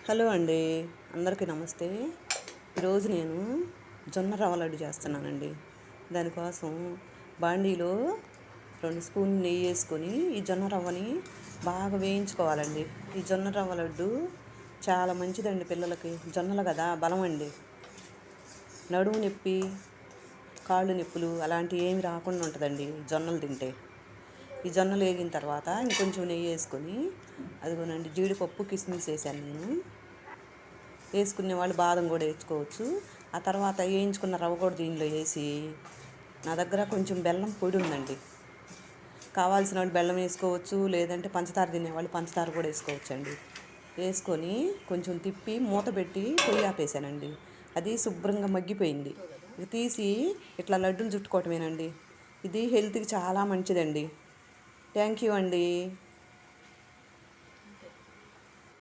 Hello అండి, అందరికీ నమస్తే. ఈరోజు నేను జొన్న రవ్వ లడ్డు చేస్తున్నానండి. దానికోసం బాండీలో 2 స్పూన్లు నెయ్యి వేసుకొని ఈ జొన్న రవ్వని బాగా వేయించుకోవాలండి. ఈ జొన్న రవ్వ లడ్డు చాలా మంచిదండి పిల్లలకి. జొన్నలు కదా, బలం అండి. నడుము నొప్పి, కాళ్ళు నొప్పులు అలాంటివి ఏమి రాకుండా ఉంటుందండి జొన్నలు తింటే. ఈ జొన్నలు వేగిన తర్వాత ఇంకొంచెం నెయ్యి వేసుకొని, అదిగోనండి జీడిపప్పు కిస్మిస్ వేసాను నేను. వేసుకునే వాళ్ళు బాదం కూడా వేసుకోవచ్చు. ఆ తర్వాత వేయించుకున్న రవ్వ కూడా దీనిలో వేసి, నా దగ్గర కొంచెం బెల్లం పొడి ఉందండి. కావాల్సిన వాళ్ళు బెల్లం వేసుకోవచ్చు, లేదంటే పంచదార తినేవాళ్ళు పంచదార కూడా వేసుకోవచ్చు అండి. వేసుకొని కొంచెం తిప్పి మూత పెట్టి పొయ్యి ఆపేసానండి. అది శుభ్రంగా మగ్గిపోయింది. ఇది తీసి ఇట్లా లడ్డూలు చుట్టుకోవటమేనండి. ఇది హెల్త్కి చాలా మంచిదండి. థ్యాంక్ యూ అండి.